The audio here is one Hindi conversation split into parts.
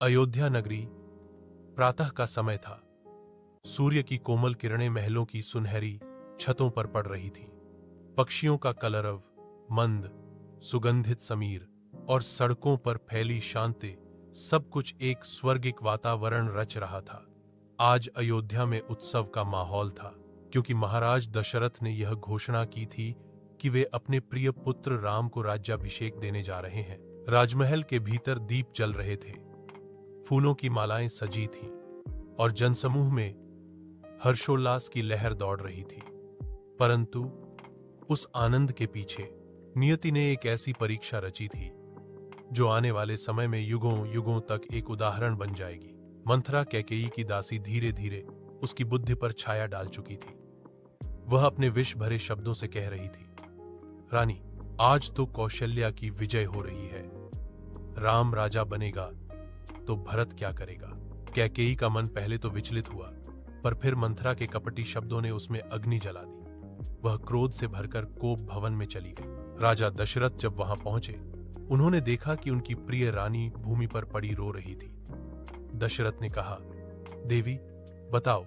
अयोध्या नगरी, प्रातः का समय था। सूर्य की कोमल किरणें महलों की सुनहरी छतों पर पड़ रही थीं। पक्षियों का कलरव, मंद सुगंधित समीर और सड़कों पर फैली शांति, सब कुछ एक स्वर्गिक वातावरण रच रहा था। आज अयोध्या में उत्सव का माहौल था, क्योंकि महाराज दशरथ ने यह घोषणा की थी कि वे अपने प्रिय पुत्र राम को राज्याभिषेक देने जा रहे हैं। राजमहल के भीतर दीप जल रहे थे, फूलों की मालाएं सजी थीं और जनसमूह में हर्षोल्लास की लहर दौड़ रही थी। परंतु उस आनंद के पीछे नियति ने एक ऐसी परीक्षा रची थी जो आने वाले समय में युगों युगों तक एक उदाहरण बन जाएगी। मंथरा, कैकेयी की दासी, धीरे धीरे उसकी बुद्धि पर छाया डाल चुकी थी। वह अपने विष भरे शब्दों से कह रही थी, रानी, आज तो कौशल्या की विजय हो रही है। राम राजा बनेगा तो भरत क्या करेगा? कैकेयी का मन पहले तो विचलित हुआ, पर फिर मंथरा के कपटी शब्दों ने उसमें अग्नि जला दी। वह क्रोध से भरकर कोप भवन में चली गई। राजा दशरथ जब वहां पहुंचे, उन्होंने देखा कि उनकी प्रिय रानी भूमि पर पड़ी रो रही थी। दशरथ ने कहा, देवी, बताओ,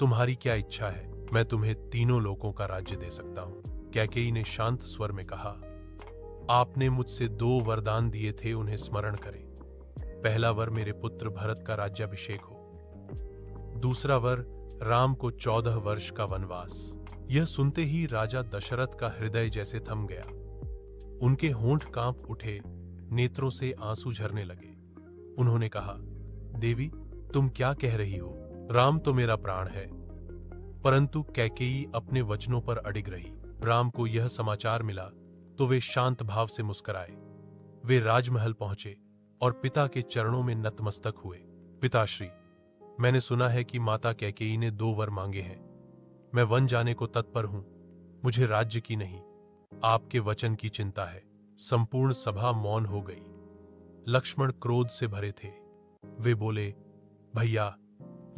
तुम्हारी क्या इच्छा है? मैं तुम्हें तीनों लोकों का राज्य दे सकता हूं। कैकेयी ने शांत स्वर में कहा, आपने मुझसे 2 वरदान दिए थे, उन्हें स्मरण करें। पहला वर मेरे पुत्र भरत का राज्याभिषेक हो, दूसरा वर राम को 14 वर्ष का वनवास। यह सुनते ही राजा दशरथ का हृदय जैसे थम गया। उनके होंठ कांप उठे, नेत्रों से आंसू झरने लगे। उन्होंने कहा, देवी, तुम क्या कह रही हो? राम तो मेरा प्राण है। परंतु कैकेयी अपने वचनों पर अडिग रही। राम को यह समाचार मिला तो वे शांत भाव से मुस्कुराए। वे राजमहल पहुंचे और पिता के चरणों में नतमस्तक हुए। पिताश्री, मैंने सुना है कि माता कैकेयी ने 2 वर मांगे हैं। मैं वन जाने को तत्पर हूं। मुझे राज्य की नहीं, आपके वचन की चिंता है। संपूर्ण सभा मौन हो गई। लक्ष्मण क्रोध से भरे थे। वे बोले, भैया,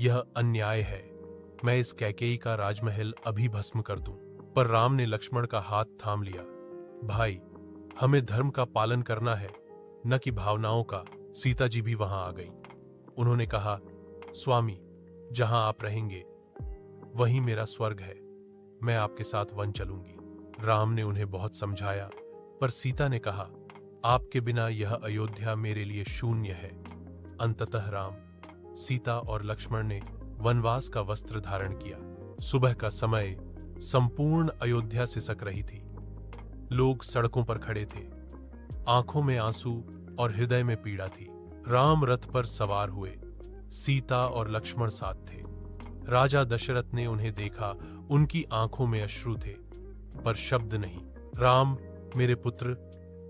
यह अन्याय है। मैं इस कैकेयी का राजमहल अभी भस्म कर दूं। पर राम ने लक्ष्मण का हाथ थाम लिया। भाई, हमें धर्म का पालन करना है, न कि भावनाओं का। सीता जी भी वहां आ गई। उन्होंने कहा, स्वामी, जहां आप रहेंगे वहीं मेरा स्वर्ग है। मैं आपके साथ वन चलूंगी। राम ने उन्हें बहुत समझाया, पर सीता ने कहा, आपके बिना यह अयोध्या मेरे लिए शून्य है। अंततः राम, सीता और लक्ष्मण ने वनवास का वस्त्र धारण किया। सुबह का समय, संपूर्ण अयोध्या सिसक रही थी। लोग सड़कों पर खड़े थे, आंखों में आंसू और हृदय में पीड़ा थी। राम रथ पर सवार हुए, सीता और लक्ष्मण साथ थे। राजा दशरथ ने उन्हें देखा, उनकी आंखों में अश्रु थे, पर शब्द नहीं। राम, मेरे पुत्र,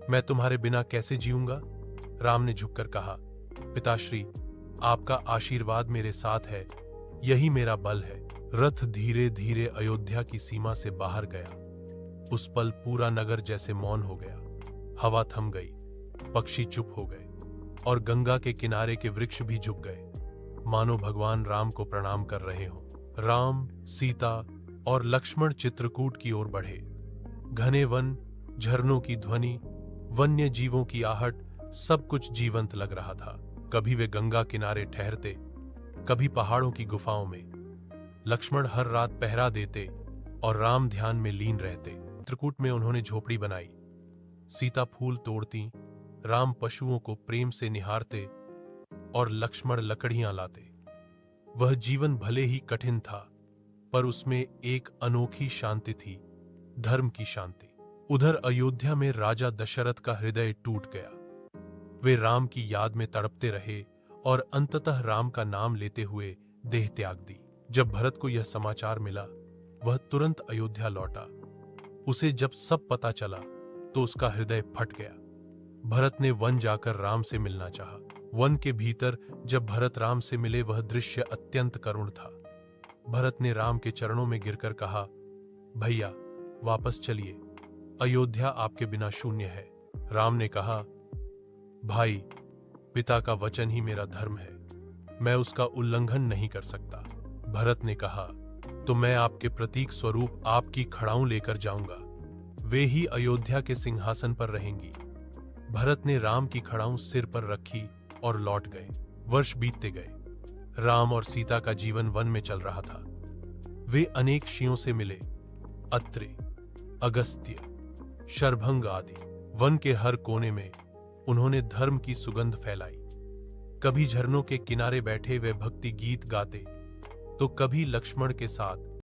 मैं तुम्हारे बिना कैसे जीऊंगा? राम ने झुककर कहा, पिताश्री, आपका आशीर्वाद मेरे साथ है, यही मेरा बल है। रथ धीरे धीरे अयोध्या की सीमा से बाहर गया। उस पल पूरा नगर जैसे मौन हो गया। हवा थम गई, पक्षी चुप हो गए और गंगा के किनारे के वृक्ष भी झुक गए, मानो भगवान राम को प्रणाम कर रहे हों। राम, सीता और लक्ष्मण चित्रकूट की ओर बढ़े। घने वन, झरनों की ध्वनि, वन्य जीवों की आहट, सब कुछ जीवंत लग रहा था। कभी वे गंगा किनारे ठहरते, कभी पहाड़ों की गुफाओं में। लक्ष्मण हर रात पहरा देते और राम ध्यान में लीन रहते। चित्रकूट में उन्होंने झोपड़ी बनाई। सीता फूल तोड़ती, राम पशुओं को प्रेम से निहारते और लक्ष्मण लकड़ियां लाते। वह जीवन भले ही कठिन था, पर उसमें एक अनोखी शांति थी, धर्म की शांति। उधर अयोध्या में राजा दशरथ का हृदय टूट गया। वे राम की याद में तड़पते रहे और अंततः राम का नाम लेते हुए देह त्याग दी। जब भरत को यह समाचार मिला, वह तुरंत अयोध्या लौटा। उसे जब सब पता चला तो उसका हृदय फट गया। भरत ने वन जाकर राम से मिलना चाहा। वन के भीतर जब भरत राम से मिले, वह दृश्य अत्यंत करुण था। भरत ने राम के चरणों में गिरकर कहा, भैया, वापस चलिए, अयोध्या आपके बिना शून्य है। राम ने कहा, भाई, पिता का वचन ही मेरा धर्म है, मैं उसका उल्लंघन नहीं कर सकता। भरत ने कहा, तो मैं आपके प्रतीक स्वरूप आपकी खड़ाऊं लेकर जाऊंगा, वे ही अयोध्या के सिंहासन पर रहेंगी। भरत ने राम की खड़ाऊं सिर पर रखी और लौट गए। वर्ष बीतते गए। राम और सीता का जीवन वन में चल रहा था। वे अनेक ऋषियों से मिले, अत्रि, अगस्त्य, शरभंग आदि। वन के हर कोने में उन्होंने धर्म की सुगंध फैलाई। कभी झरनों के किनारे बैठे वे भक्ति गीत गाते, तो कभी लक्ष्मण के साथ